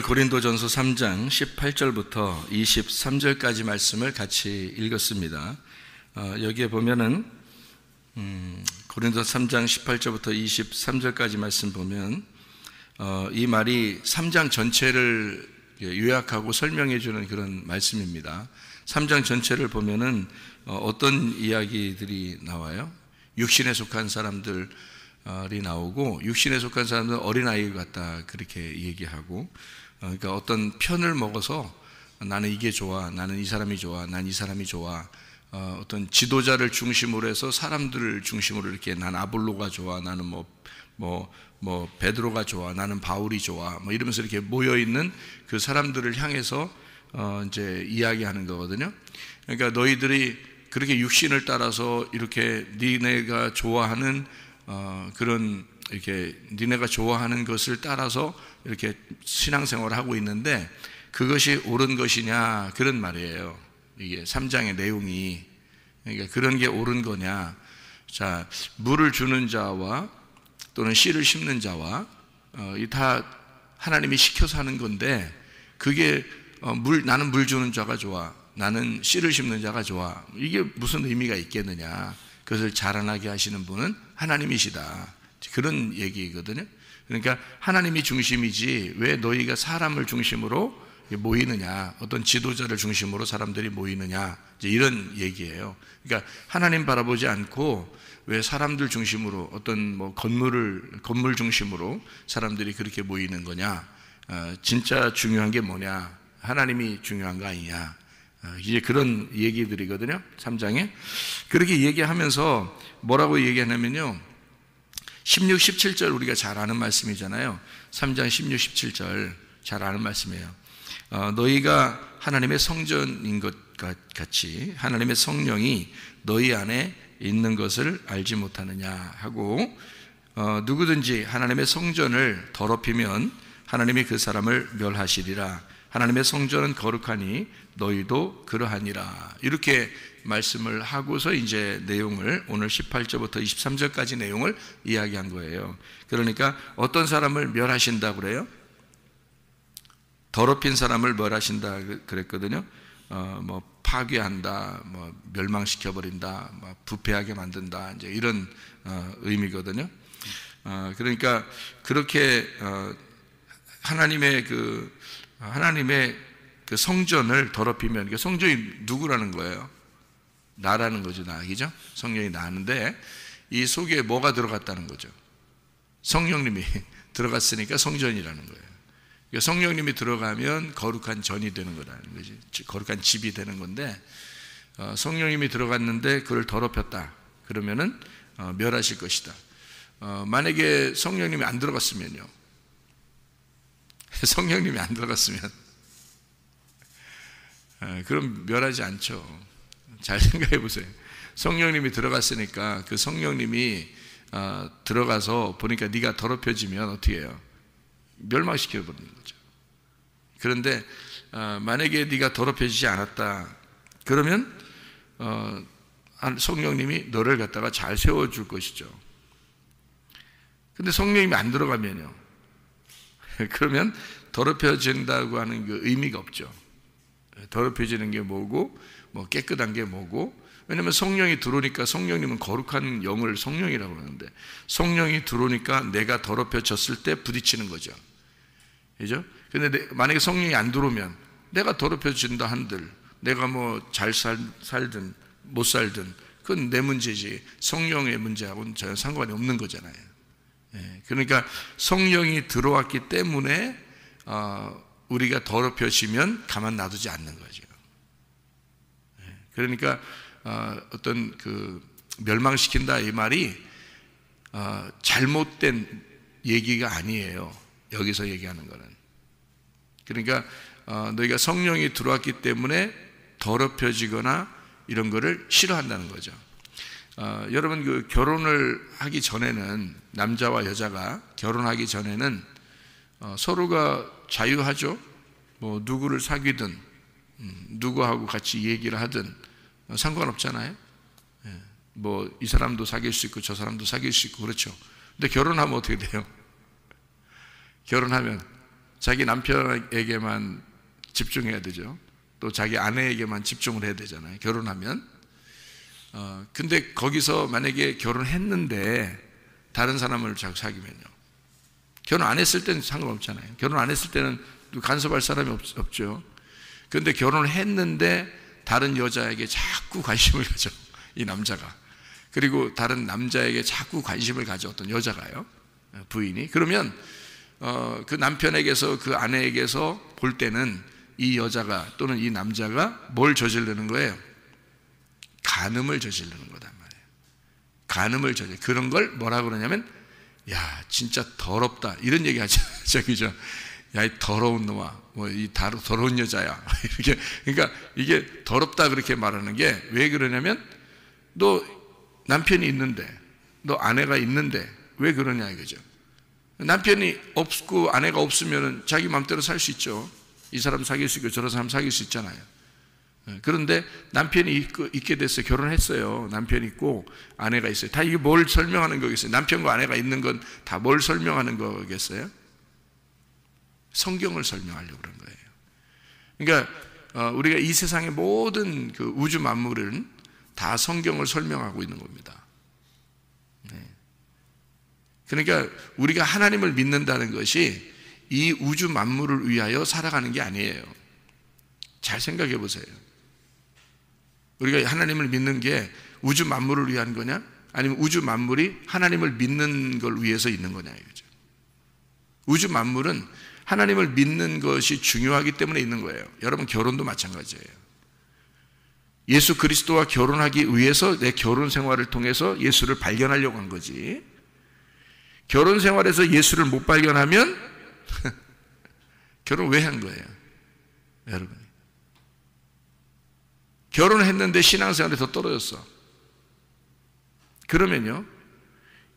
고린도전서 3장 18절부터 23절까지 말씀을 같이 읽었습니다. 여기에 보면은 고린도서 3장 18절부터 23절까지 말씀 보면 이 말이 3장 전체를 요약하고 설명해 주는 그런 말씀입니다. 3장 전체를 보면은 어떤 이야기들이 나와요? 육신에 속한 사람들이 나오고, 육신에 속한 사람들은 어린아이 같다 그렇게 얘기하고, 그러니까 어떤 편을 먹어서 나는 이게 좋아, 나는 이 사람이 좋아, 난 이 사람이 좋아, 어떤 지도자를 중심으로 해서 사람들을 중심으로 이렇게 난 아볼로가 좋아, 나는 뭐 베드로가 좋아, 나는 바울이 좋아, 뭐 이러면서 이렇게 모여 있는 그 사람들을 향해서 이제 이야기하는 거거든요. 그러니까 너희들이 그렇게 육신을 따라서 이렇게 니네가 좋아하는 그런 이렇게 니네가 좋아하는 것을 따라서 이렇게 신앙생활을 하고 있는데 그것이 옳은 것이냐 그런 말이에요. 이게 3장의 내용이. 그러니까 그런 게 옳은 거냐. 자, 물을 주는 자와 또는 씨를 심는 자와 이 다 하나님이 시켜서 하는 건데, 그게 나는 물 주는 자가 좋아, 나는 씨를 심는 자가 좋아, 이게 무슨 의미가 있겠느냐. 그것을 자라나게 하시는 분은 하나님이시다, 그런 얘기거든요. 그러니까 하나님이 중심이지 왜 너희가 사람을 중심으로 모이느냐, 어떤 지도자를 중심으로 사람들이 모이느냐, 이제 이런 얘기예요. 그러니까 하나님 바라보지 않고 왜 사람들 중심으로 어떤 뭐 건물 중심으로 사람들이 그렇게 모이는 거냐, 진짜 중요한 게 뭐냐, 하나님이 중요한 거 아니냐, 이제 그런 얘기들이거든요. 3장에 그렇게 얘기하면서 뭐라고 얘기하냐면요, 16, 17절 우리가 잘 아는 말씀이잖아요. 3장 16, 17절 잘 아는 말씀이에요. 너희가 하나님의 성전인 것 같이 하나님의 성령이 너희 안에 있는 것을 알지 못하느냐 하고, 누구든지 하나님의 성전을 더럽히면 하나님이 그 사람을 멸하시리라. 하나님의 성전은 거룩하니 너희도 그러하니라. 이렇게 말씀을 하고서 이제 내용을 오늘 18절부터 23절까지 내용을 이야기한 거예요. 그러니까 어떤 사람을 멸하신다고 그래요? 더럽힌 사람을 멸하신다 그랬거든요. 뭐 파괴한다, 뭐 멸망시켜버린다, 뭐 부패하게 만든다, 이제 이런 의미거든요. 그러니까 그렇게 하나님의 그 성전을 더럽히면, 그 성전이 누구라는 거예요? 나라는 거죠, 나, 그죠? 성령이 나는데 이 속에 뭐가 들어갔다는 거죠? 성령님이 들어갔으니까 성전이라는 거예요. 그러니까 성령님이 들어가면 거룩한 전이 되는 거라는 거지, 거룩한 집이 되는 건데, 성령님이 들어갔는데 그걸 더럽혔다 그러면은 멸하실 것이다. 만약에 성령님이 안 들어갔으면요, 성령님이 안 들어갔으면 그럼 멸하지 않죠. 잘 생각해 보세요. 성령님이 들어갔으니까 그 성령님이 들어가서 보니까 네가 더럽혀지면 어떻게 해요? 멸망시켜 버리는 거죠. 그런데 만약에 네가 더럽혀지지 않았다 그러면 성령님이 너를 갖다가 잘 세워줄 것이죠. 근데 성령님이 안 들어가면요, 그러면 더럽혀진다고 하는 그 의미가 없죠. 더럽혀지는 게 뭐고, 뭐 깨끗한 게 뭐고. 왜냐하면 성령이 들어오니까, 성령님은 거룩한 영을 성령이라고 그러는데, 성령이 들어오니까 내가 더럽혀졌을 때 부딪히는 거죠. 그죠? 근데 만약에 성령이 안 들어오면 내가 더럽혀진다 한들 내가 뭐 잘 살든 못 살든 그건 내 문제지, 성령의 문제하고는 전혀 상관이 없는 거잖아요. 그러니까 성령이 들어왔기 때문에 우리가 더럽혀지면 가만 놔두지 않는 거죠. 그러니까 어떤 그 멸망시킨다 이 말이 잘못된 얘기가 아니에요. 여기서 얘기하는 거는. 그러니까 너희가 성령이 들어왔기 때문에 더럽혀지거나 이런 거를 싫어한다는 거죠. 여러분, 그 결혼을 하기 전에는, 남자와 여자가 결혼하기 전에는 서로가 자유하죠. 뭐 누구를 사귀든 누구하고 같이 얘기를 하든 상관없잖아요. 뭐 이 사람도 사귈 수 있고 저 사람도 사귈 수 있고 그렇죠. 근데 결혼하면 어떻게 돼요? 결혼하면 자기 남편에게만 집중해야 되죠. 또 자기 아내에게만 집중을 해야 되잖아요. 결혼하면. 근데 거기서 만약에 결혼했는데 다른 사람을 자꾸 사귀면요. 결혼 안 했을 때는 상관없잖아요. 결혼 안 했을 때는 간섭할 사람이 없죠. 그런데 결혼을 했는데 다른 여자에게 자꾸 관심을 가져, 이 남자가. 그리고 다른 남자에게 자꾸 관심을 가져, 어떤 여자가요, 부인이. 그러면 그 남편에게서, 그 아내에게서 볼 때는 이 여자가 또는 이 남자가 뭘 저지르는 거예요? 간음을 저지르는 거단 말이에요. 간음을 저지르는, 그런 걸 뭐라 그러냐면, 야, 진짜 더럽다, 이런 얘기 하죠. 저기죠. 야, 이 더러운 놈아, 뭐 이 더러운 여자야, 이렇게. 그러니까 이게 더럽다 그렇게 말하는 게 왜 그러냐면, 너 남편이 있는데, 너 아내가 있는데 왜 그러냐 이거죠. 남편이 없고 아내가 없으면 자기 마음대로 살 수 있죠. 이 사람 사귈 수 있고 저런 사람 사귈 수 있잖아요. 그런데 남편이 있게 됐어요. 결혼했어요. 남편이 있고 아내가 있어요. 다 이게 뭘 설명하는 거겠어요? 남편과 아내가 있는 건 다 뭘 설명하는 거겠어요? 성경을 설명하려고 그런 거예요. 그러니까 우리가 이 세상의 모든 그 우주 만물은 다 성경을 설명하고 있는 겁니다. 그러니까 우리가 하나님을 믿는다는 것이 이 우주 만물을 위하여 살아가는 게 아니에요. 잘 생각해 보세요. 우리가 하나님을 믿는 게 우주 만물을 위한 거냐? 아니면 우주 만물이 하나님을 믿는 걸 위해서 있는 거냐 이거죠. 우주 만물은 하나님을 믿는 것이 중요하기 때문에 있는 거예요. 여러분, 결혼도 마찬가지예요. 예수 그리스도와 결혼하기 위해서 내 결혼 생활을 통해서 예수를 발견하려고 한 거지. 결혼 생활에서 예수를 못 발견하면 결혼 왜 한 거예요? 여러분, 결혼을 했는데 신앙생활이 더 떨어졌어. 그러면요,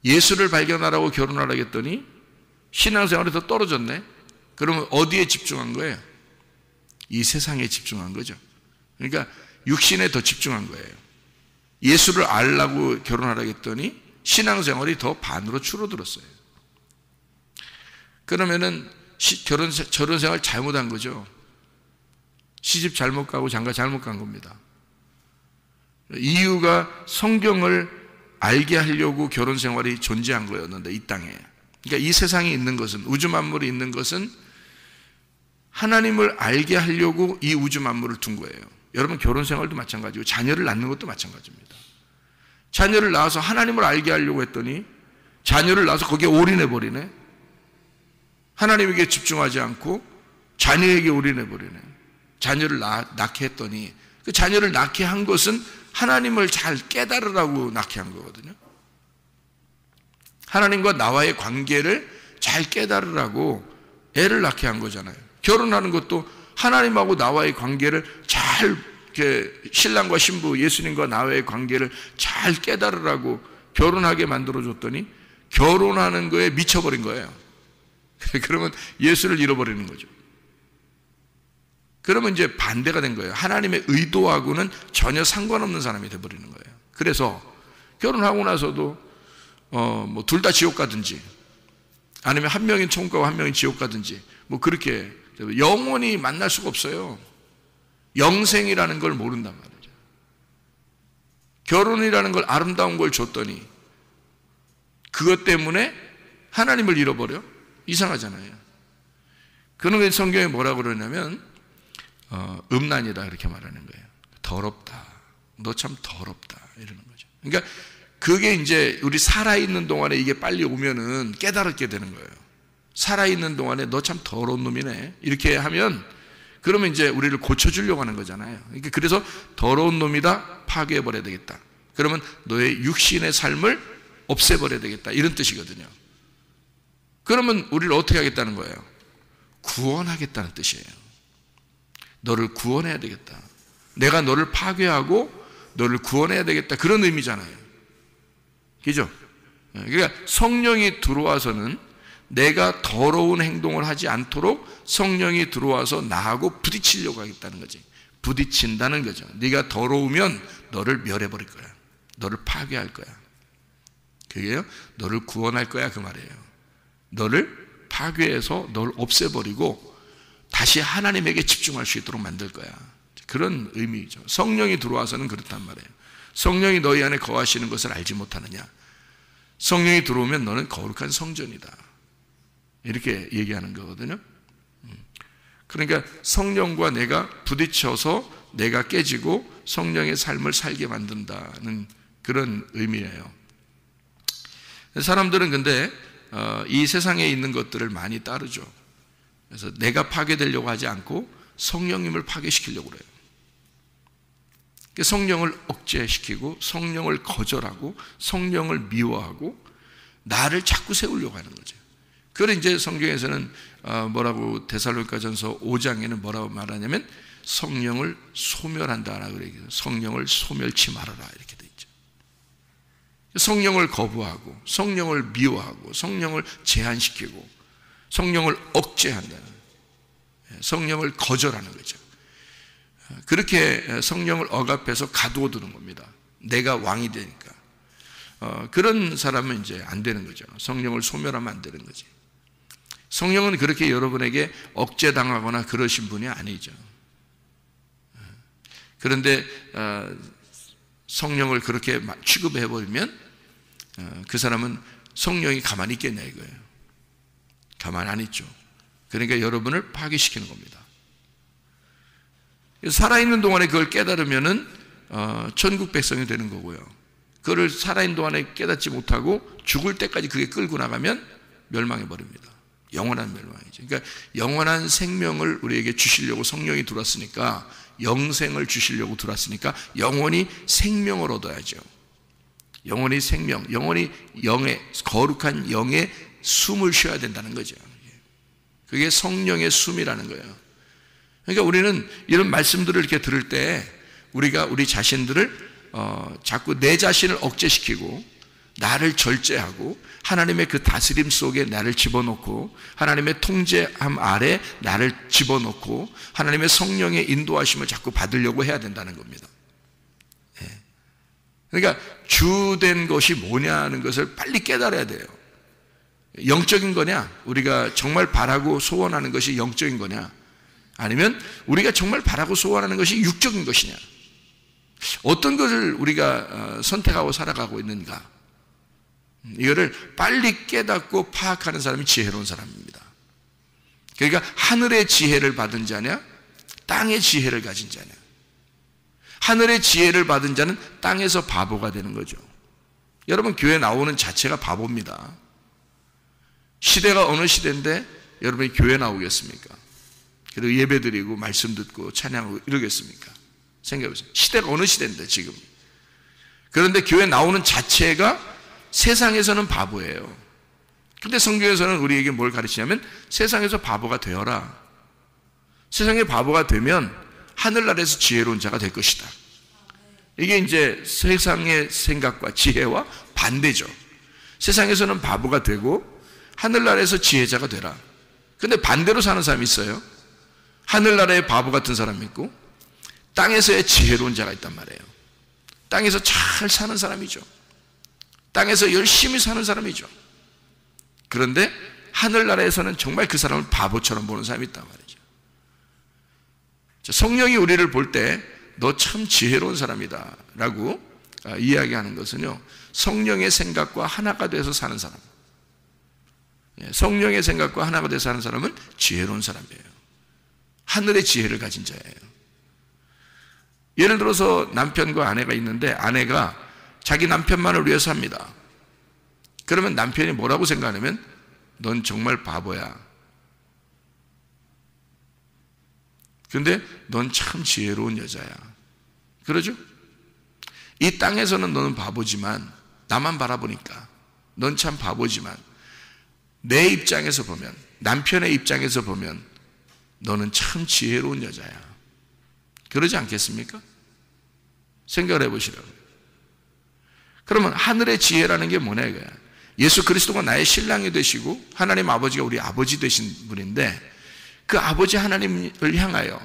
예수를 발견하라고 결혼하라고 했더니 신앙생활이 더 떨어졌네. 그러면 어디에 집중한 거예요? 이 세상에 집중한 거죠. 그러니까 육신에 더 집중한 거예요. 예수를 알라고 결혼하라고 했더니 신앙생활이 더 반으로 줄어들었어요. 그러면은 결혼생활 잘못한 거죠. 시집 잘못 가고 장가 잘못 간 겁니다. 이유가 성경을 알게 하려고 결혼생활이 존재한 거였는데, 이 땅에. 그러니까 이 세상에 있는 것은, 우주 만물이 있는 것은 하나님을 알게 하려고 이 우주 만물을 둔 거예요. 여러분, 결혼생활도 마찬가지고 자녀를 낳는 것도 마찬가지입니다. 자녀를 낳아서 하나님을 알게 하려고 했더니 자녀를 낳아서 거기에 올인해버리네. 하나님에게 집중하지 않고 자녀에게 올인해버리네. 자녀를 낳게 했더니, 그 자녀를 낳게 한 것은 하나님을 잘 깨달으라고 낳게 한 거거든요. 하나님과 나와의 관계를 잘 깨달으라고 애를 낳게 한 거잖아요. 결혼하는 것도 하나님하고 나와의 관계를 잘, 이렇게 신랑과 신부, 예수님과 나와의 관계를 잘 깨달으라고 결혼하게 만들어줬더니 결혼하는 거에 미쳐버린 거예요. 그러면 예수를 잃어버리는 거죠. 그러면 이제 반대가 된 거예요. 하나님의 의도하고는 전혀 상관없는 사람이 돼버리는 거예요. 그래서 결혼하고 나서도 뭐 둘 다 지옥 가든지, 아니면 한 명이 천국 가고 한 명이 지옥 가든지, 뭐 그렇게 영원히 만날 수가 없어요. 영생이라는 걸 모른단 말이죠. 결혼이라는 걸, 아름다운 걸 줬더니 그것 때문에 하나님을 잃어버려? 이상하잖아요. 그런 게 성경에 뭐라고 그러냐면 음란이다 이렇게 말하는 거예요. 더럽다. 너 참 더럽다 이러는 거죠. 그러니까 그게 이제 우리 살아있는 동안에 이게 빨리 오면은 깨달게 되는 거예요. 살아있는 동안에 너 참 더러운 놈이네 이렇게 하면, 그러면 이제 우리를 고쳐주려고 하는 거잖아요. 그러니까 그래서 더러운 놈이다, 파괴해버려야 되겠다. 그러면 너의 육신의 삶을 없애버려야 되겠다, 이런 뜻이거든요. 그러면 우리를 어떻게 하겠다는 거예요? 구원하겠다는 뜻이에요. 너를 구원해야 되겠다. 내가 너를 파괴하고 너를 구원해야 되겠다, 그런 의미잖아요. 그죠? 그러니까 성령이 들어와서는 내가 더러운 행동을 하지 않도록 성령이 들어와서 나하고 부딪히려고 하겠다는 거지. 부딪힌다는 거죠. 네가 더러우면 너를 멸해버릴 거야. 너를 파괴할 거야. 그게요, 너를 구원할 거야 그 말이에요. 너를 파괴해서 널 없애버리고 다시 하나님에게 집중할 수 있도록 만들 거야. 그런 의미죠. 성령이 들어와서는 그렇단 말이에요. 성령이 너희 안에 거하시는 것을 알지 못하느냐. 성령이 들어오면 너는 거룩한 성전이다. 이렇게 얘기하는 거거든요. 그러니까 성령과 내가 부딪혀서 내가 깨지고 성령의 삶을 살게 만든다는 그런 의미예요. 사람들은 근데 이 세상에 있는 것들을 많이 따르죠. 그래서 내가 파괴되려고 하지 않고 성령님을 파괴시키려고 그래요. 성령을 억제시키고 성령을 거절하고 성령을 미워하고 나를 자꾸 세우려고 하는 거죠. 그걸 이제 성경에서는 뭐라고 데살로니가전서 5장에는 뭐라고 말하냐면 성령을 소멸한다라고 그래요. 성령을 소멸치 말아라 이렇게 돼 있죠. 성령을 거부하고 성령을 미워하고 성령을 제한시키고 성령을 억제한다는, 성령을 거절하는 거죠. 그렇게 성령을 억압해서 가두어두는 겁니다. 내가 왕이 되니까. 그런 사람은 이제 안 되는 거죠. 성령을 소멸하면 안 되는 거지. 성령은 그렇게 여러분에게 억제당하거나 그러신 분이 아니죠. 그런데 성령을 그렇게 취급해버리면 그 사람은 성령이 가만히 있겠냐 이거예요. 가만히 안 있죠. 그러니까 여러분을 파괴시키는 겁니다. 살아있는 동안에 그걸 깨달으면은 천국 백성이 되는 거고요. 그걸 살아있는 동안에 깨닫지 못하고 죽을 때까지 그게 끌고 나가면 멸망해 버립니다. 영원한 멸망이죠. 그러니까 영원한 생명을 우리에게 주시려고 성령이 들어왔으니까, 영생을 주시려고 들어왔으니까 영원히 생명을 얻어야죠. 영원히 생명, 영원히 영의, 거룩한 영의 숨을 쉬어야 된다는 거죠. 그게 성령의 숨이라는 거예요. 그러니까 우리는 이런 말씀들을 이렇게 들을 때 우리가 우리 자신들을 자꾸 내 자신을 억제시키고 나를 절제하고 하나님의 그 다스림 속에 나를 집어넣고 하나님의 통제함 아래 나를 집어넣고 하나님의 성령의 인도하심을 자꾸 받으려고 해야 된다는 겁니다. 그러니까 주된 것이 뭐냐는 것을 빨리 깨달아야 돼요. 영적인 거냐? 우리가 정말 바라고 소원하는 것이 영적인 거냐? 아니면 우리가 정말 바라고 소원하는 것이 육적인 것이냐? 어떤 것을 우리가 선택하고 살아가고 있는가? 이거를 빨리 깨닫고 파악하는 사람이 지혜로운 사람입니다. 그러니까 하늘의 지혜를 받은 자냐? 땅의 지혜를 가진 자냐? 하늘의 지혜를 받은 자는 땅에서 바보가 되는 거죠. 여러분, 교회 나오는 자체가 바보입니다. 시대가 어느 시대인데 여러분이 교회 나오겠습니까? 그리고 예배 드리고 말씀 듣고 찬양하고 이러겠습니까? 생각해보세요. 시대가 어느 시대인데 지금. 그런데 교회 나오는 자체가 세상에서는 바보예요. 근데 성경에서는 우리에게 뭘 가르치냐면 세상에서 바보가 되어라. 세상의 바보가 되면 하늘나라에서 지혜로운 자가 될 것이다. 이게 이제 세상의 생각과 지혜와 반대죠. 세상에서는 바보가 되고 하늘나라에서 지혜자가 되라. 근데 반대로 사는 사람이 있어요. 하늘나라의 바보 같은 사람이 있고 땅에서의 지혜로운 자가 있단 말이에요. 땅에서 잘 사는 사람이죠. 땅에서 열심히 사는 사람이죠. 그런데 하늘나라에서는 정말 그 사람을 바보처럼 보는 사람이 있단 말이죠. 성령이 우리를 볼 때 너 참 지혜로운 사람이다 라고 이야기하는 것은요, 성령의 생각과 하나가 돼서 사는 사람, 성령의 생각과 하나가 돼서 사는 사람은 지혜로운 사람이에요. 하늘의 지혜를 가진 자예요. 예를 들어서 남편과 아내가 있는데 아내가 자기 남편만을 위해서 합니다. 그러면 남편이 뭐라고 생각하냐면 넌 정말 바보야. 그런데 넌 참 지혜로운 여자야. 그러죠? 이 땅에서는 너는 바보지만, 나만 바라보니까 넌 참 바보지만 내 입장에서 보면, 남편의 입장에서 보면 너는 참 지혜로운 여자야. 그러지 않겠습니까? 생각을 해보시라고요. 그러면 하늘의 지혜라는 게 뭐냐 이거야. 예수 그리스도가 나의 신랑이 되시고 하나님 아버지가 우리 아버지 되신 분인데, 그 아버지 하나님을 향하여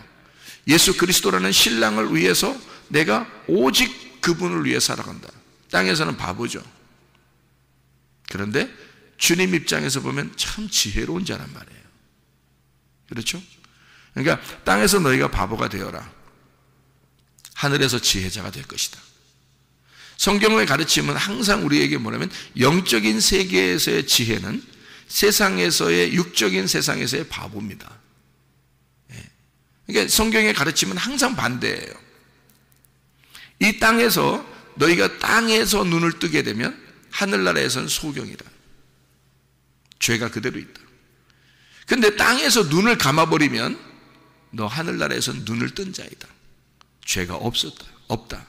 예수 그리스도라는 신랑을 위해서 내가 오직 그분을 위해 살아간다. 땅에서는 바보죠. 그런데 주님 입장에서 보면 참 지혜로운 자란 말이에요. 그렇죠? 그러니까 땅에서 너희가 바보가 되어라. 하늘에서 지혜자가 될 것이다. 성경의 가르침은 항상 우리에게 뭐냐면 영적인 세계에서의 지혜는 세상에서의 육적인 세상에서의 바보입니다. 그러니까 성경의 가르침은 항상 반대예요. 이 땅에서 너희가 땅에서 눈을 뜨게 되면 하늘나라에서는 소경이다. 죄가 그대로 있다. 그런데 땅에서 눈을 감아버리면 너 하늘나라에서는 눈을 뜬 자이다. 죄가 없다.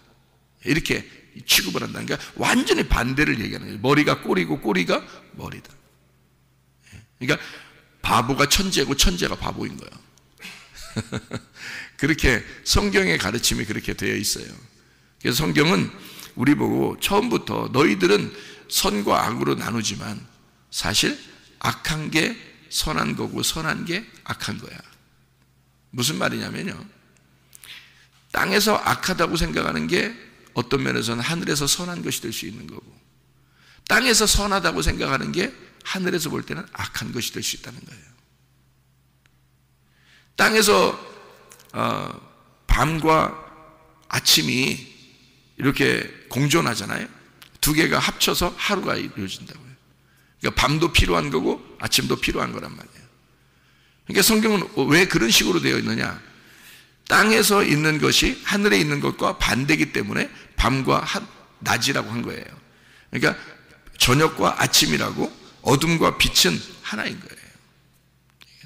이렇게 취급을 한다는 게 완전히 반대를 얘기하는 거예요. 머리가 꼬리고 꼬리가 머리다. 그러니까 바보가 천재고 천재가 바보인 거예요. 그렇게 성경의 가르침이 그렇게 되어 있어요. 그래서 성경은 우리 보고 처음부터 너희들은 선과 악으로 나누지만 사실 악한 게 선한 거고 선한 게 악한 거야. 무슨 말이냐면요, 땅에서 악하다고 생각하는 게 어떤 면에서는 하늘에서 선한 것이 될 수 있는 거고, 땅에서 선하다고 생각하는 게 하늘에서 볼 때는 악한 것이 될 수 있다는 거예요. 땅에서 밤과 아침이 이렇게 공존하잖아요. 두 개가 합쳐서 하루가 이루어진다고요. 그러니까 밤도 필요한 거고 아침도 필요한 거란 말이에요. 그러니까 성경은 왜 그런 식으로 되어 있느냐, 땅에서 있는 것이 하늘에 있는 것과 반대이기 때문에 밤과 낮이라고 한 거예요. 그러니까 저녁과 아침이라고, 어둠과 빛은 하나인 거예요.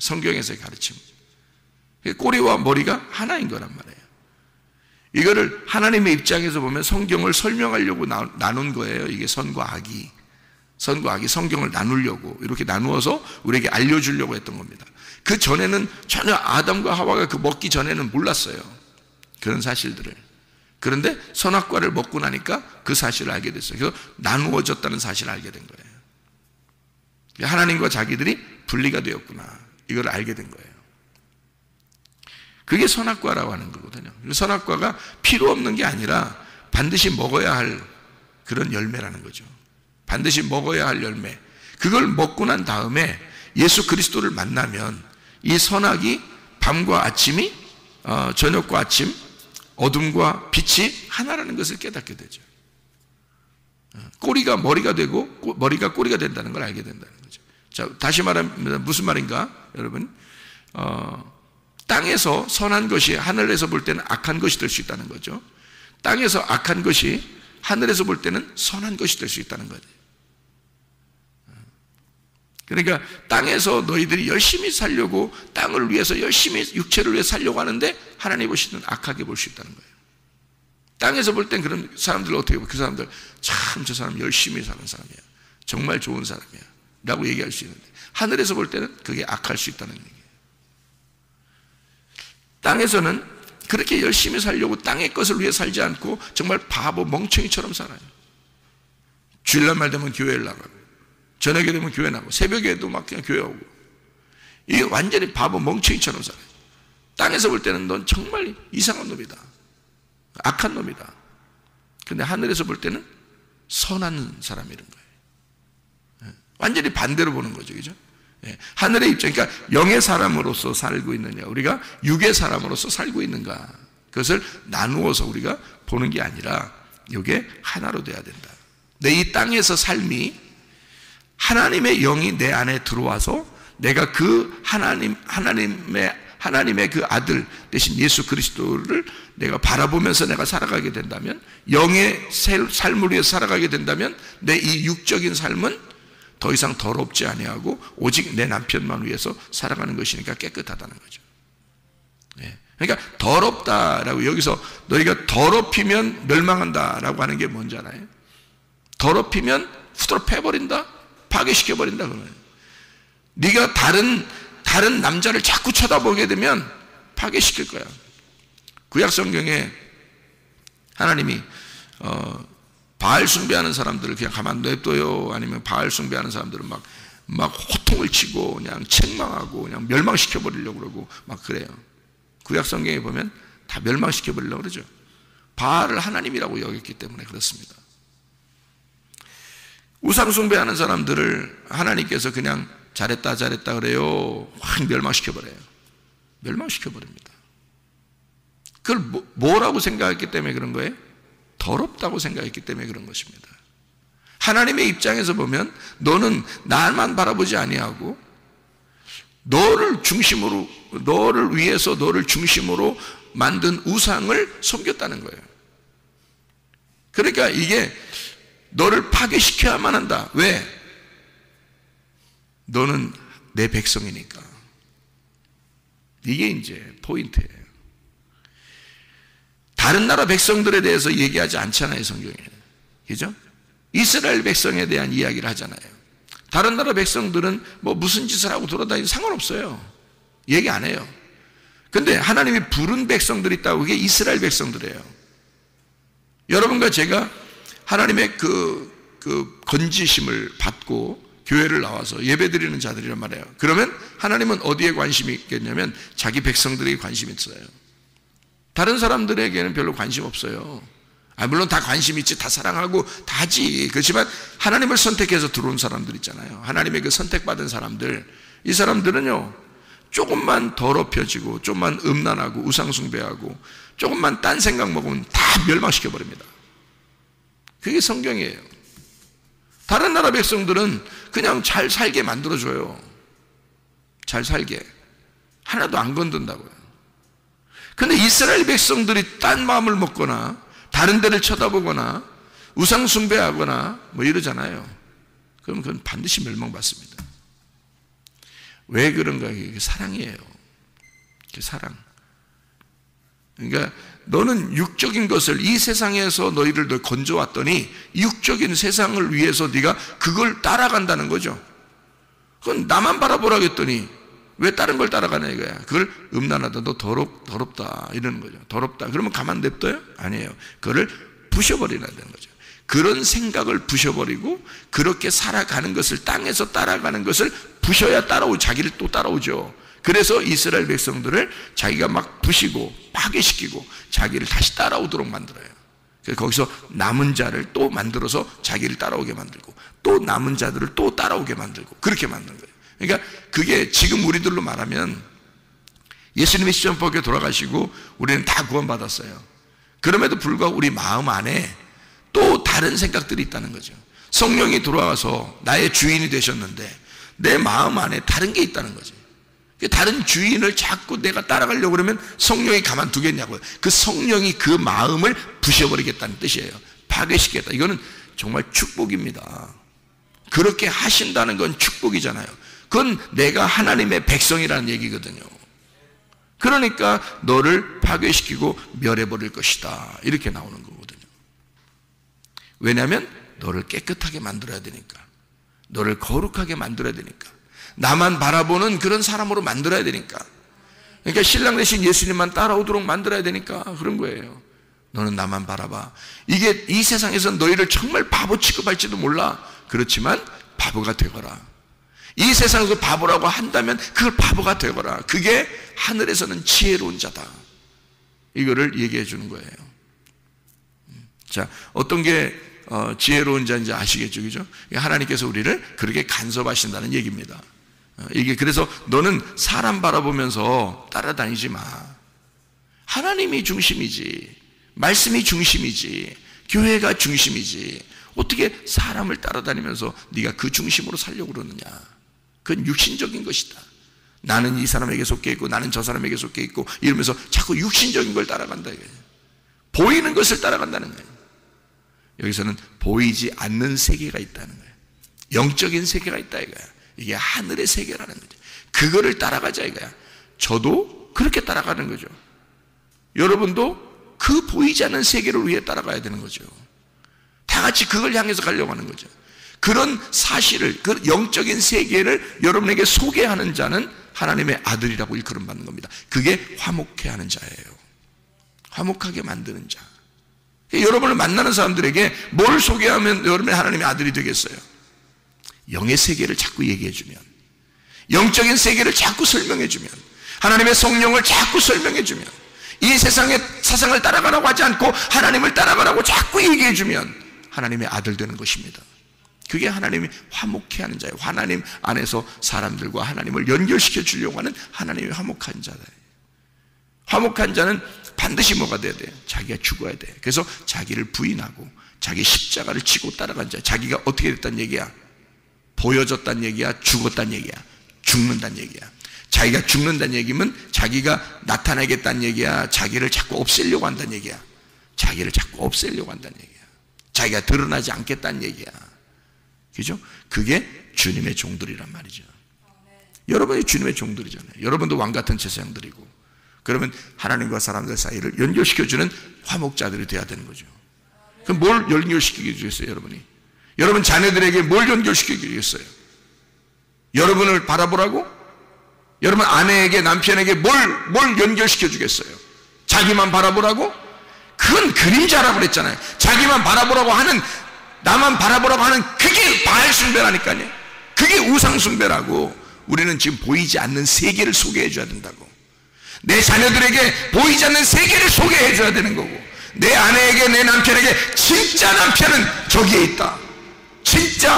성경에서의 가르침. 꼬리와 머리가 하나인 거란 말이에요. 이거를 하나님의 입장에서 보면 성경을 설명하려고 나눈 거예요. 이게 선과 악이 성경을 나누려고 이렇게 나누어서 우리에게 알려주려고 했던 겁니다. 그 전에는 전혀 아담과 하와가 그 먹기 전에는 몰랐어요, 그런 사실들을. 그런데 선악과를 먹고 나니까 그 사실을 알게 됐어요. 그래서 나누어졌다는 사실을 알게 된 거예요. 하나님과 자기들이 분리가 되었구나, 이걸 알게 된 거예요. 그게 선악과라고 하는 거거든요. 선악과가 필요 없는 게 아니라 반드시 먹어야 할 그런 열매라는 거죠. 반드시 먹어야 할 열매. 그걸 먹고 난 다음에 예수 그리스도를 만나면 이 선악이 밤과 아침이 저녁과 아침, 어둠과 빛이 하나라는 것을 깨닫게 되죠. 꼬리가 머리가 되고 머리가 꼬리가 된다는 걸 알게 된다는 거죠. 자, 다시 말하면 무슨 말인가, 여러분? 땅에서 선한 것이 하늘에서 볼 때는 악한 것이 될 수 있다는 거죠. 땅에서 악한 것이 하늘에서 볼 때는 선한 것이 될 수 있다는 거죠. 그러니까 땅에서 너희들이 열심히 살려고, 땅을 위해서 열심히 육체를 위해 살려고 하는데 하나님 보시는 악하게 볼 수 있다는 거예요. 땅에서 볼 땐 그런 사람들 어떻게 보면 그 사람들 참 저 사람 열심히 사는 사람이야, 정말 좋은 사람이야 라고 얘기할 수 있는데, 하늘에서 볼 때는 그게 악할 수 있다는 얘기예요. 땅에서는 그렇게 열심히 살려고 땅의 것을 위해 살지 않고 정말 바보 멍청이처럼 살아요. 주일날 되면 교회를 나가고, 저녁에 되면 교회 나가고, 새벽에도 막 그냥 교회 오고, 이게 완전히 바보 멍청이처럼 살아요. 땅에서 볼 때는 넌 정말 이상한 놈이다, 악한 놈이다. 그런데 하늘에서 볼 때는 선한 사람이란 거예요. 완전히 반대로 보는 거죠, 그죠? 하늘의 입장, 그러니까 영의 사람으로서 살고 있느냐, 우리가 육의 사람으로서 살고 있는가, 그것을 나누어서 우리가 보는 게 아니라 이게 하나로 돼야 된다. 내 이 땅에서 삶이 하나님의 영이 내 안에 들어와서 내가 그 하나님의 그 아들 대신 예수 그리스도를 내가 바라보면서 내가 살아가게 된다면, 영의 삶을 위해 살아가게 된다면 내 이 육적인 삶은 더 이상 더럽지 아니하고 오직 내 남편만 위해서 살아가는 것이니까 깨끗하다는 거죠. 그러니까 더럽다라고, 여기서 너희가 더럽히면 멸망한다라고 하는 게 뭔지 알아요? 더럽히면 후드로 패버린다, 파괴시켜버린다 그러면. 네가 다른 남자를 자꾸 쳐다보게 되면 파괴시킬 거야. 구약 성경에 하나님이 바알 숭배하는 사람들을 그냥 가만 냅둬요, 아니면 바알 숭배하는 사람들은 막 호통을 치고 그냥 책망하고 그냥 멸망시켜버리려고 그러고 막 그래요. 구약 성경에 보면 다 멸망시켜버리려고 그러죠. 바알을 하나님이라고 여겼기 때문에 그렇습니다. 우상숭배하는 사람들을 하나님께서 그냥 잘했다 그래요. 확 멸망시켜버려요. 멸망시켜버립니다. 그걸 뭐라고 생각했기 때문에 그런 거예요? 더럽다고 생각했기 때문에 그런 것입니다. 하나님의 입장에서 보면 너는 나만 바라보지 아니하고 너를 위해서 너를 중심으로 만든 우상을 섬겼다는 거예요. 그러니까 이게 너를 파괴시켜야만 한다. 왜? 너는 내 백성이니까. 이게 이제 포인트예요. 다른 나라 백성들에 대해서 얘기하지 않잖아요, 성경에. 그죠? 이스라엘 백성에 대한 이야기를 하잖아요. 다른 나라 백성들은 뭐 무슨 짓을 하고 돌아다니도 상관없어요. 얘기 안 해요. 근데 하나님이 부른 백성들이 있다고, 그게 이스라엘 백성들이에요. 여러분과 제가 하나님의 그 건지심을 받고 교회를 나와서 예배드리는 자들이란 말이에요. 그러면 하나님은 어디에 관심이 있겠냐면 자기 백성들에게 관심이 있어요. 다른 사람들에게는 별로 관심 없어요. 물론 다 관심 있지, 다 사랑하고 다 하지. 그렇지만 하나님을 선택해서 들어온 사람들 있잖아요. 하나님의 그 선택받은 사람들, 이 사람들은요 조금만 더럽혀지고 조금만 음란하고 우상숭배하고 조금만 딴 생각 먹으면 다 멸망시켜버립니다. 그게 성경이에요. 다른 나라 백성들은 그냥 잘 살게 만들어줘요. 잘 살게. 하나도 안 건든다고요. 근데 이스라엘 백성들이 딴 마음을 먹거나 다른 데를 쳐다보거나 우상숭배하거나 뭐 이러잖아요. 그럼 그건 반드시 멸망받습니다. 왜 그런가? 이게 사랑이에요. 이게 사랑. 그러니까 너는 육적인 것을, 이 세상에서 너희를 건져왔더니 육적인 세상을 위해서 네가 그걸 따라간다는 거죠. 그건 나만 바라보라고 했더니 왜 다른 걸 따라가냐 이거야. 그걸 음란하다, 너 더럽다 이러는 거죠. 더럽다. 그러면 가만 냅둬요? 아니에요. 그거를 부셔버려야 되는 거죠. 그런 생각을 부셔버리고 그렇게 살아가는 것을, 땅에서 따라가는 것을 부셔야 자기를 또 따라오죠. 그래서 이스라엘 백성들을 자기가 막 부시고 파괴시키고 자기를 다시 따라오도록 만들어요. 그래서 거기서 남은 자를 또 만들어서 자기를 따라오게 만들고 또 남은 자들을 또 따라오게 만들고 그렇게 만든 거예요. 그러니까 그게 지금 우리들로 말하면 예수님이 시험법에 돌아가시고 우리는 다 구원받았어요. 그럼에도 불구하고 우리 마음 안에 또 다른 생각들이 있다는 거죠. 성령이 돌아와서 나의 주인이 되셨는데 내 마음 안에 다른 게 있다는 거죠. 다른 주인을 자꾸 내가 따라가려고 그러면 성령이 가만두겠냐고요. 그 성령이 그 마음을 부셔버리겠다는 뜻이에요. 파괴시키겠다. 이거는 정말 축복입니다. 그렇게 하신다는 건 축복이잖아요. 그건 내가 하나님의 백성이라는 얘기거든요. 그러니까 너를 파괴시키고 멸해버릴 것이다, 이렇게 나오는 거거든요. 왜냐하면 너를 깨끗하게 만들어야 되니까, 너를 거룩하게 만들어야 되니까, 나만 바라보는 그런 사람으로 만들어야 되니까, 그러니까 신랑 대신 예수님만 따라오도록 만들어야 되니까 그런 거예요. 너는 나만 바라봐. 이게 이 세상에서 너희를 정말 바보 취급할지도 몰라. 그렇지만 바보가 되거라. 이 세상에서 바보라고 한다면 그걸 바보가 되거라. 그게 하늘에서는 지혜로운 자다. 이거를 얘기해 주는 거예요. 자, 어떤 게 지혜로운 자인지 아시겠죠? 그죠? 하나님께서 우리를 그렇게 간섭하신다는 얘기입니다. 이게 그래서 너는 사람 바라보면서 따라다니지 마. 하나님이 중심이지, 말씀이 중심이지, 교회가 중심이지. 어떻게 사람을 따라다니면서 네가 그 중심으로 살려고 그러느냐. 그건 육신적인 것이다. 나는 이 사람에게 속해 있고 나는 저 사람에게 속해 있고 이러면서 자꾸 육신적인 걸 따라간다 이거예요. 보이는 것을 따라간다는 거예요. 여기서는 보이지 않는 세계가 있다는 거예요. 영적인 세계가 있다 이거야. 이게 하늘의 세계라는 거죠. 그거를 따라가자 이거야. 저도 그렇게 따라가는 거죠. 여러분도 그 보이지 않는 세계를 위해 따라가야 되는 거죠. 다 같이 그걸 향해서 가려고 하는 거죠. 그런 사실을, 그 영적인 세계를 여러분에게 소개하는 자는 하나님의 아들이라고 일컬음 받는 겁니다. 그게 화목해 하는 자예요. 화목하게 만드는 자. 여러분을 만나는 사람들에게 뭘 소개하면 여러분의 하나님의 아들이 되겠어요? 영의 세계를 자꾸 얘기해주면, 영적인 세계를 자꾸 설명해주면, 하나님의 성령을 자꾸 설명해주면, 이 세상의 사상을 따라가라고 하지 않고 하나님을 따라가라고 자꾸 얘기해주면 하나님의 아들 되는 것입니다. 그게 하나님이 화목해 하는 자예요. 하나님 안에서 사람들과 하나님을 연결시켜 주려고 하는 하나님의 화목한 자다. 화목한 자는 반드시 뭐가 돼야 돼요? 자기가 죽어야 돼. 그래서 자기를 부인하고 자기 십자가를 지고 따라간 자. 자기가 어떻게 됐다는 얘기야? 보여졌다는 얘기야? 죽었다는 얘기야? 죽는다는 얘기야. 자기가 죽는다는 얘기면 자기가 나타나겠다는 얘기야? 자기를 자꾸 없애려고 한다는 얘기야? 자기를 자꾸 없애려고 한다는 얘기야. 자기가 드러나지 않겠다는 얘기야. 그죠? 그게 주님의 종들이란 말이죠. 여러분이 주님의 종들이잖아요. 여러분도 왕같은 제사장들이고, 그러면 하나님과 사람들 사이를 연결시켜주는 화목자들이 돼야 되는 거죠. 그럼 뭘 연결시키게 주겠어요, 여러분이? 여러분 자녀들에게 뭘 연결시키게 주겠어요? 여러분을 바라보라고? 여러분 아내에게, 남편에게 뭘 연결시켜 주겠어요? 자기만 바라보라고? 그건 그림자라고 그랬잖아요. 자기만 바라보라고 하는, 나만 바라보라고 하는, 그게 바알 숭배라니까요. 그게 우상 숭배라고. 우리는 지금 보이지 않는 세계를 소개해 줘야 된다고. 내 자녀들에게 보이지 않는 세계를 소개해 줘야 되는 거고, 내 아내에게, 내 남편에게 진짜 남편은 저기에 있다, 진짜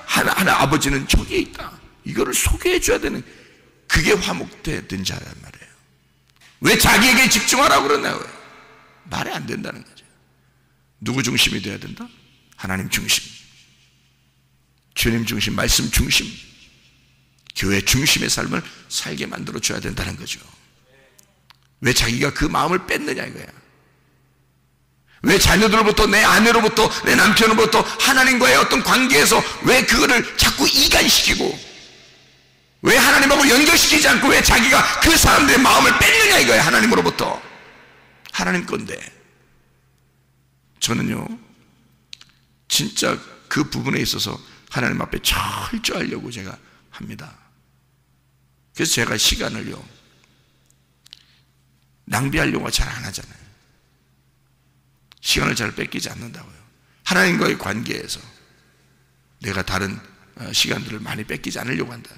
하나 아버지는 저기에 있다, 이거를 소개해 줘야 되는, 그게 화목된 자란 말이에요. 왜 자기에게 집중하라고 그러나요? 말이 안 된다는 거죠. 누구 중심이 돼야 된다? 하나님 중심, 주님 중심, 말씀 중심, 교회 중심의 삶을 살게 만들어 줘야 된다는 거죠. 왜 자기가 그 마음을 뺐느냐 이거야. 왜 자녀들로부터, 내 아내로부터, 내 남편으로부터 하나님과의 어떤 관계에서 왜 그거를 자꾸 이간시키고, 왜 하나님하고 연결시키지 않고 왜 자기가 그 사람들의 마음을 뺐느냐 이거야. 하나님으로부터. 하나님 건데. 저는요 진짜 그 부분에 있어서 하나님 앞에 철저하려고 제가 합니다. 그래서 제가 시간을요 낭비하려고 잘 안 하잖아요. 시간을 잘 뺏기지 않는다고요. 하나님과의 관계에서 내가 다른 시간들을 많이 뺏기지 않으려고 한다.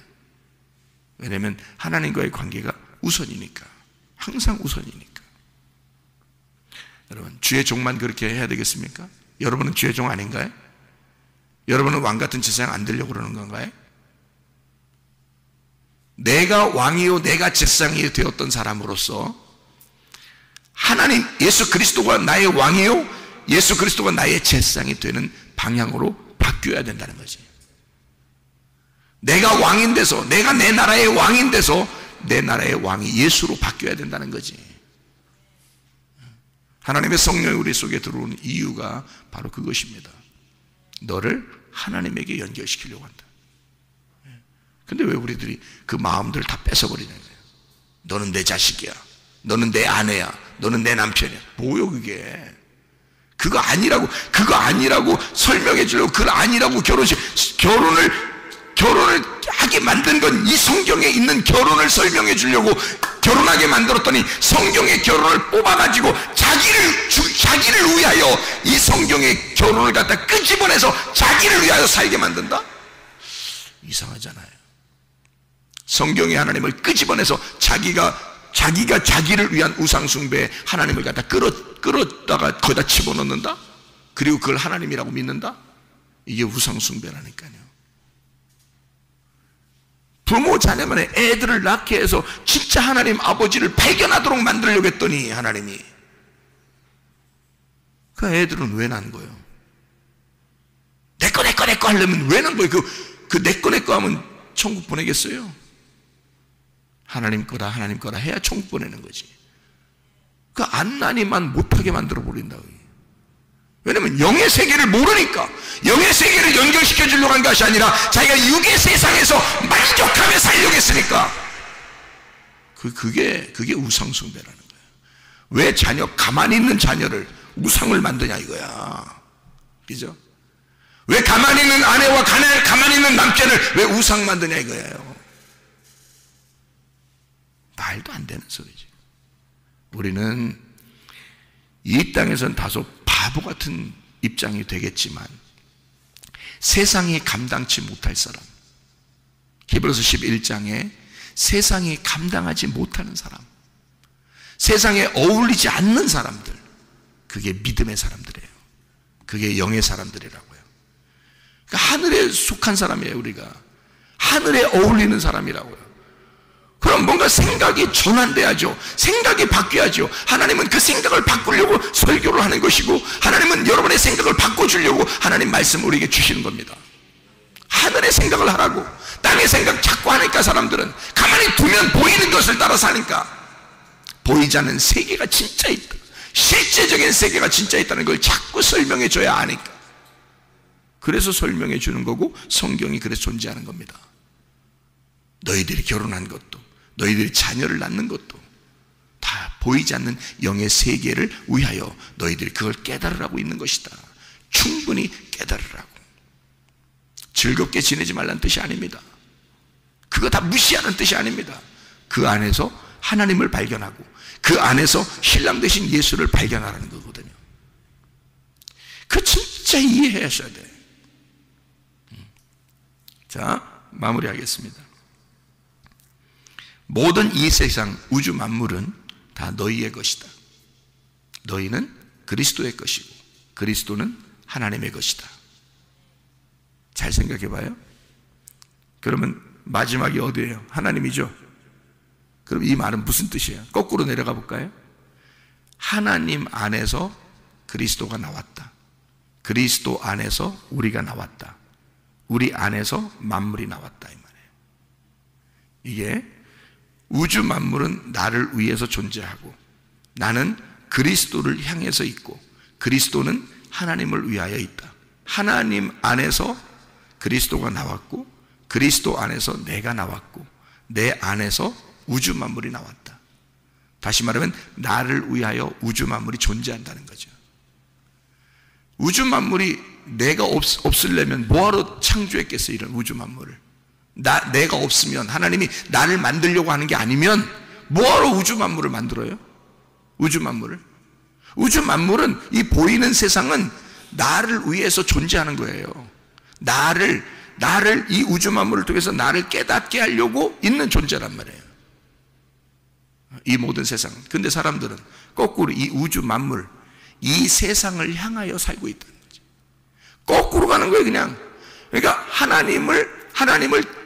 왜냐하면 하나님과의 관계가 우선이니까. 항상 우선이니까. 여러분, 주의 종만 그렇게 해야 되겠습니까? 여러분은 주의 종 아닌가요? 여러분은 왕같은 제사장 안 되려고 그러는 건가요? 내가 왕이요 내가 제사장이 되었던 사람으로서 하나님 예수 그리스도가 나의 왕이요 예수 그리스도가 나의 제사장이 되는 방향으로 바뀌어야 된다는 거지. 내가 왕인 데서, 내가 내 나라의 왕인 데서 내 나라의 왕이 예수로 바뀌어야 된다는 거지. 하나님의 성령이 우리 속에 들어오는 이유가 바로 그것입니다. 너를 하나님에게 연결시키려고 한다. 근데 왜 우리들이 그 마음들을 다 뺏어버리는 거예요? 너는 내 자식이야, 너는 내 아내야, 너는 내 남편이야. 뭐요 그게? 그거 아니라고 설명해 주려고, 그거 아니라고 결혼을 하게 만든 건 이 성경에 있는 결혼을 설명해 주려고 결혼하게 만들었더니 성경의 결혼을 뽑아가지고 자기를 위하여 이 성경의 결혼을 갖다 끄집어내서 자기를 위하여 살게 만든다? 이상하잖아요. 성경의 하나님을 끄집어내서 자기가 자기를 위한 우상숭배에 하나님을 갖다 끌었다가 거기다 집어넣는다? 그리고 그걸 하나님이라고 믿는다? 이게 우상숭배라니까요. 부모 자녀만의 애들을 낳게 해서 진짜 하나님 아버지를 발견하도록 만들려고 했더니 하나님이, 그 애들은 왜 난 거예요? 내꺼 하려면 왜 난 거예요? 그 내꺼 하면 천국 보내겠어요? 하나님 거라 해야 천국 보내는 거지. 그 안 나니만 못하게 만들어 버린다고. 왜냐면 영의 세계를 모르니까. 영의 세계를 연결시켜 주려고 한 것이 아니라 자기가 육의 세상에서 만족하며 살려고 했으니까. 그게 우상숭배라는 거예요. 왜 가만히 있는 자녀를 우상을 만드냐 이거야. 그죠? 왜 가만히 있는 아내와 가만히 있는 남편을 왜 우상 만드냐 이거예요. 말도 안 되는 소리지. 우리는 이 땅에서는 다소 바보 같은 입장이 되겠지만 세상이 감당치 못할 사람, 히브리서 11장에 세상이 감당하지 못하는 사람, 세상에 어울리지 않는 사람들, 그게 믿음의 사람들이에요. 그게 영의 사람들이라고요. 하늘에 속한 사람이에요. 우리가 하늘에 어울리는 사람이라고요. 그럼 뭔가 생각이 전환돼야죠. 생각이 바뀌어야죠. 하나님은 그 생각을 바꾸려고 설교를 하는 것이고, 하나님은 여러분의 생각을 바꿔주려고 하나님 말씀을 우리에게 주시는 겁니다. 하늘의 생각을 하라고. 땅의 생각 자꾸 하니까 사람들은 가만히 두면 보이는 것을 따라 사니까 보이지 않는 세계가 진짜 있다, 실제적인 세계가 진짜 있다는 걸 자꾸 설명해 줘야 아니까. 그래서 설명해 주는 거고, 성경이 그래서 존재하는 겁니다. 너희들이 결혼한 것도, 너희들이 자녀를 낳는 것도 다 보이지 않는 영의 세계를 위하여 너희들이 그걸 깨달으라고 있는 것이다. 충분히 깨달으라고. 즐겁게 지내지 말라는 뜻이 아닙니다. 그거 다 무시하는 뜻이 아닙니다. 그 안에서 하나님을 발견하고 그 안에서 신랑 되신 예수를 발견하라는 거거든요. 그 진짜 이해하셔야 돼요. 자, 마무리하겠습니다. 모든 이 세상 우주 만물은 다 너희의 것이다. 너희는 그리스도의 것이고 그리스도는 하나님의 것이다. 잘 생각해 봐요. 그러면 마지막이 어디예요? 하나님이죠. 그럼 이 말은 무슨 뜻이에요? 거꾸로 내려가 볼까요? 하나님 안에서 그리스도가 나왔다. 그리스도 안에서 우리가 나왔다. 우리 안에서 만물이 나왔다, 이 말이에요. 이게 우주 만물은 나를 위해서 존재하고 나는 그리스도를 향해서 있고 그리스도는 하나님을 위하여 있다. 하나님 안에서 그리스도가 나왔고 그리스도 안에서 내가 나왔고 내 안에서 우주 만물이 나왔다. 다시 말하면 나를 위하여 우주 만물이 존재한다는 거죠. 우주 만물이 내가 없으려면 뭐하러 창조했겠어요? 이런 우주 만물을. 내가 없으면, 하나님이 나를 만들려고 하는 게 아니면 뭐하러 우주 만물을 만들어요? 우주 만물을. 우주 만물은, 이 보이는 세상은 나를 위해서 존재하는 거예요. 나를 이 우주 만물을 통해서 나를 깨닫게 하려고 있는 존재란 말이에요. 이 모든 세상은. 근데 사람들은 거꾸로 이 우주 만물, 이 세상을 향하여 살고 있다는 거죠. 거꾸로 가는 거예요, 그냥. 그러니까 하나님을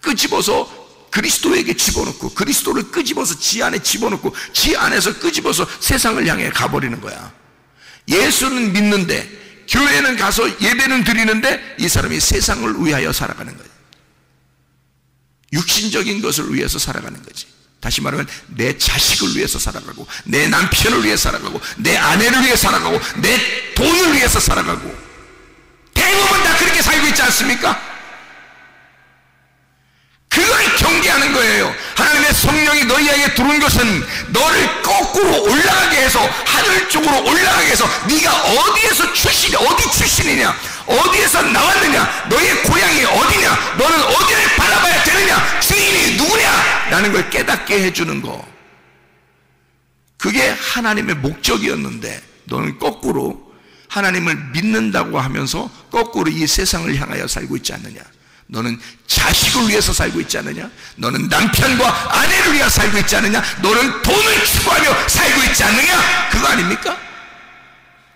끄집어서 그리스도에게 집어넣고 그리스도를 끄집어서 지 안에 집어넣고 지 안에서 끄집어서 세상을 향해 가버리는 거야. 예수는 믿는데, 교회는 가서 예배는 드리는데 이 사람이 세상을 위하여 살아가는 거예요. 육신적인 것을 위해서 살아가는 거지. 다시 말하면 내 자식을 위해서 살아가고 내 남편을 위해 살아가고 내 아내를 위해 살아가고 내 돈을 위해서 살아가고, 대부분 다 그렇게 살고 있지 않습니까? 그걸 경계하는 거예요. 하나님의 성령이 너희에게 들어온 것은 너를 거꾸로 올라가게 해서, 하늘 쪽으로 올라가게 해서, 네가 어디에서 어디 출신이냐, 어디에서 나왔느냐, 너의 고향이 어디냐, 너는 어디를 바라봐야 되느냐, 주인이 누구냐 라는 걸 깨닫게 해주는 거. 그게 하나님의 목적이었는데 너는 거꾸로 하나님을 믿는다고 하면서 거꾸로 이 세상을 향하여 살고 있지 않느냐. 너는 자식을 위해서 살고 있지 않느냐? 너는 남편과 아내를 위해 살고 있지 않느냐? 너는 돈을 추구하며 살고 있지 않느냐? 그거 아닙니까?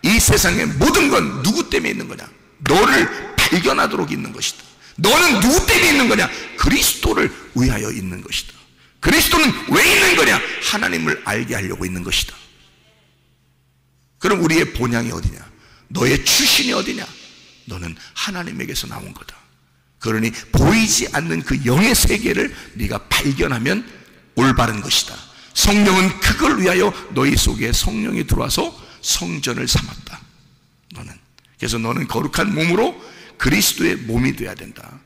이 세상의 모든 건 누구 때문에 있는 거냐? 너를 발견하도록 있는 것이다. 너는 누구 때문에 있는 거냐? 그리스도를 위하여 있는 것이다. 그리스도는 왜 있는 거냐? 하나님을 알게 하려고 있는 것이다. 그럼 우리의 본향이 어디냐? 너의 출신이 어디냐? 너는 하나님에게서 나온 거다. 그러니 보이지 않는 그 영의 세계를 네가 발견하면 올바른 것이다. 성령은 그걸 위하여 너희 속에 성령이 들어와서 성전을 삼았다. 그래서 너는 거룩한 몸으로 그리스도의 몸이 되어야 된다.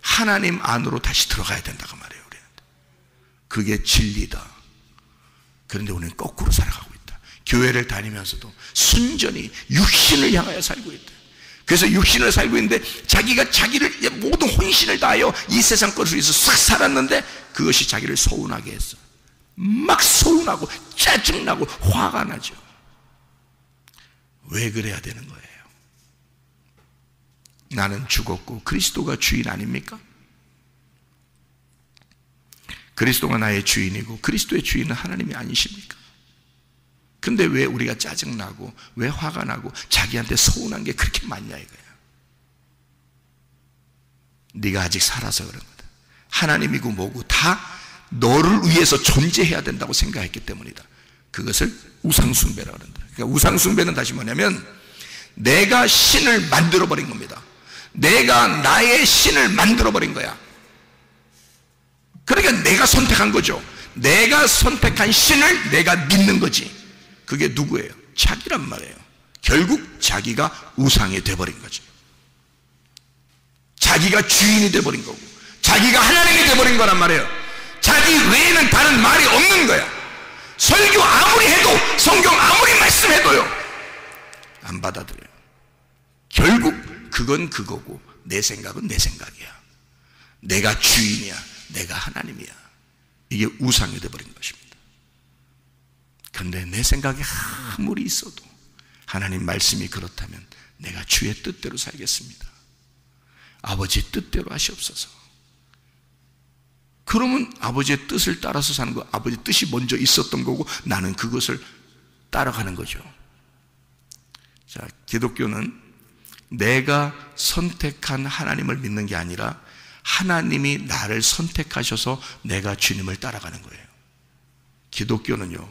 하나님 안으로 다시 들어가야 된다고 말해요. 우리한테. 그게 진리다. 그런데 우리는 거꾸로 살아가고 있다. 교회를 다니면서도 순전히 육신을 향하여 살고 있다. 그래서 육신을 살고 있는데 자기가 자기를 모든 혼신을 다하여 이 세상 것을 위해서 싹 살았는데 그것이 자기를 서운하게 했어. 막 서운하고 짜증나고 화가 나죠. 왜 그래야 되는 거예요? 나는 죽었고 그리스도가 주인 아닙니까? 그리스도가 나의 주인이고 그리스도의 주인은 하나님이 아니십니까? 근데 왜 우리가 짜증나고 왜 화가 나고 자기한테 서운한 게 그렇게 많냐 이거야. 네가 아직 살아서 그런 거다. 하나님이고 뭐고 다 너를 위해서 존재해야 된다고 생각했기 때문이다. 그것을 우상숭배라고 한다. 그러니까 우상숭배는 다시 뭐냐면 내가 신을 만들어버린 겁니다. 내가 나의 신을 만들어버린 거야. 그러니까 내가 선택한 거죠. 내가 선택한 신을 내가 믿는 거지. 그게 누구예요? 자기란 말이에요. 결국 자기가 우상이 돼버린 거죠. 자기가 주인이 돼버린 거고 자기가 하나님이 돼버린 거란 말이에요. 자기 외에는 다른 말이 없는 거야. 설교 아무리 해도 성경 아무리 말씀해도요 안 받아들여요. 결국 그건 그거고 내 생각은 내 생각이야. 내가 주인이야. 내가 하나님이야. 이게 우상이 돼버린 것입니다. 그런데 내 생각이 아무리 있어도 하나님 말씀이 그렇다면 내가 주의 뜻대로 살겠습니다. 아버지의 뜻대로 하시옵소서. 그러면 아버지의 뜻을 따라서 사는 거, 아버지의 뜻이 먼저 있었던 거고 나는 그것을 따라가는 거죠. 자, 기독교는 내가 선택한 하나님을 믿는 게 아니라 하나님이 나를 선택하셔서 내가 주님을 따라가는 거예요. 기독교는요,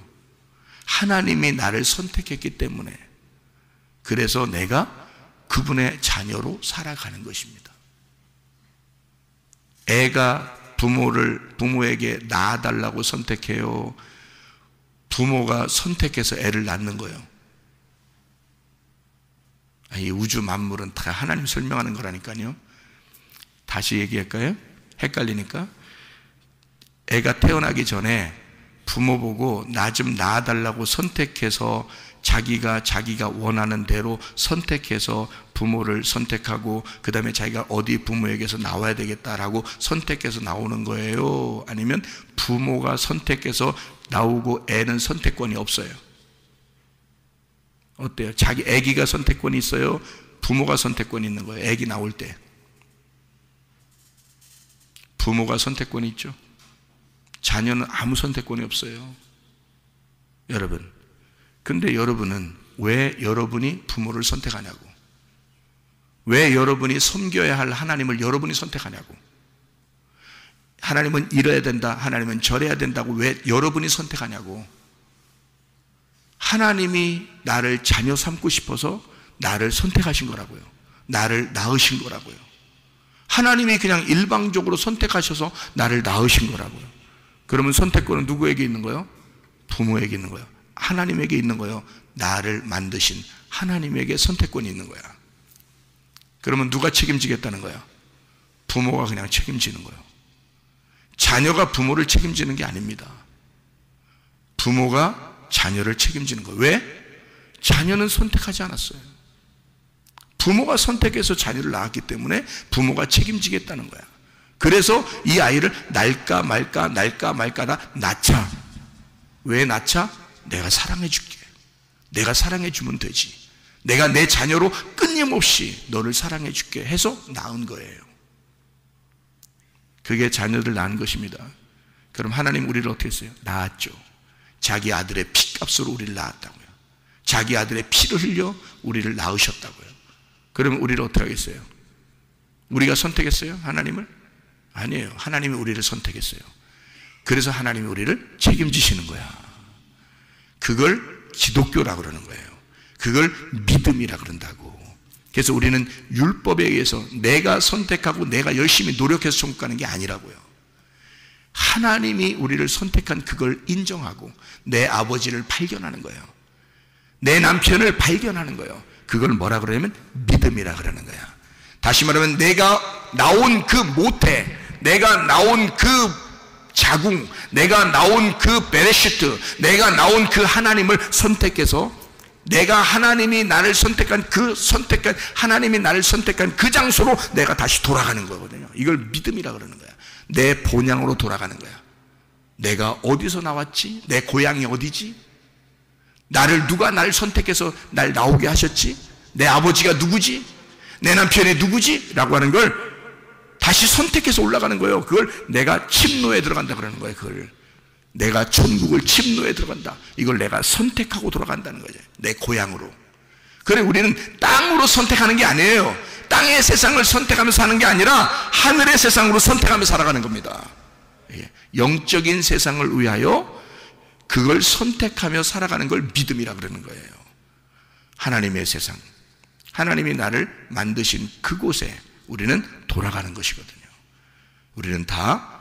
하나님이 나를 선택했기 때문에 그래서 내가 그분의 자녀로 살아가는 것입니다. 애가 부모에게 낳아달라고 선택해요? 부모가 선택해서 애를 낳는 거예요? 이 우주 만물은 다 하나님 설명하는 거라니까요. 다시 얘기할까요? 헷갈리니까. 애가 태어나기 전에 부모 보고 나 좀 낳아달라고 선택해서 자기가 원하는 대로 선택해서 부모를 선택하고 그 다음에 자기가 어디 부모에게서 나와야 되겠다라고 선택해서 나오는 거예요? 아니면 부모가 선택해서 나오고 애는 선택권이 없어요? 어때요? 자기 아기가 선택권이 있어요? 부모가 선택권이 있는 거예요? 아기 나올 때 부모가 선택권이 있죠. 자녀는 아무 선택권이 없어요. 여러분, 근데 여러분은 왜 여러분이 부모를 선택하냐고, 왜 여러분이 섬겨야 할 하나님을 여러분이 선택하냐고, 하나님은 이래야 된다, 하나님은 저래야 된다고 왜 여러분이 선택하냐고. 하나님이 나를 자녀 삼고 싶어서 나를 선택하신 거라고요. 나를 낳으신 거라고요. 하나님이 그냥 일방적으로 선택하셔서 나를 낳으신 거라고요. 그러면 선택권은 누구에게 있는 거예요? 부모에게 있는 거예요. 하나님에게 있는 거예요. 나를 만드신 하나님에게 선택권이 있는 거야. 그러면 누가 책임지겠다는 거야? 부모가 그냥 책임지는 거예요. 자녀가 부모를 책임지는 게 아닙니다. 부모가 자녀를 책임지는 거예요. 왜? 자녀는 선택하지 않았어요. 부모가 선택해서 자녀를 낳았기 때문에 부모가 책임지겠다는 거야. 그래서 이 아이를 날까 말까 나 낳자. 왜 낳자? 내가 사랑해 줄게. 내가 사랑해 주면 되지. 내가 내 자녀로 끊임없이 너를 사랑해 줄게 해서 낳은 거예요. 그게 자녀들 낳은 것입니다. 그럼 하나님 우리를 어떻게 했어요? 낳았죠. 자기 아들의 피값으로 우리를 낳았다고요. 자기 아들의 피를 흘려 우리를 낳으셨다고요. 그러면 우리를 어떻게 하겠어요? 우리가 선택했어요? 하나님을? 아니에요. 하나님이 우리를 선택했어요. 그래서 하나님이 우리를 책임지시는 거야. 그걸 기독교라고 그러는 거예요. 그걸 믿음이라고 그런다고. 그래서 우리는 율법에 의해서 내가 선택하고 내가 열심히 노력해서 천국 가는 게 아니라고요. 하나님이 우리를 선택한 그걸 인정하고 내 아버지를 발견하는 거예요. 내 남편을 발견하는 거예요. 그걸 뭐라 그러냐면 믿음이라 그러는 거야. 다시 말하면 내가 나온 그 모태, 내가 나온 그 자궁, 내가 나온 그 베레시트, 내가 나온 그 하나님을 선택해서 내가 하나님이 나를 선택한 하나님이 나를 선택한 그 장소로 내가 다시 돌아가는 거거든요. 이걸 믿음이라 그러는 거야. 내 본향으로 돌아가는 거야. 내가 어디서 나왔지? 내 고향이 어디지? 누가 나를 선택해서 날 나오게 하셨지? 내 아버지가 누구지? 내 남편이 누구지? 라고 하는 걸 다시 선택해서 올라가는 거예요. 그걸 내가 침노에 들어간다 그러는 거예요. 그걸 내가 천국을 침노에 들어간다. 이걸 내가 선택하고 돌아간다는 거죠. 내 고향으로. 그래, 우리는 땅으로 선택하는 게 아니에요. 땅의 세상을 선택하면서 사는 게 아니라 하늘의 세상으로 선택하며 살아가는 겁니다. 영적인 세상을 위하여 그걸 선택하며 살아가는 걸 믿음이라 그러는 거예요. 하나님의 세상, 하나님이 나를 만드신 그곳에 우리는 돌아가는 것이거든요. 우리는 다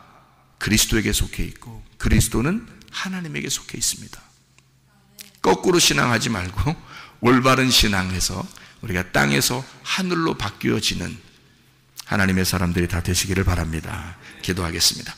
그리스도에게 속해 있고 그리스도는 하나님에게 속해 있습니다. 거꾸로 신앙하지 말고 올바른 신앙에서 우리가 땅에서 하늘로 바뀌어지는 하나님의 사람들이 다 되시기를 바랍니다. 기도하겠습니다.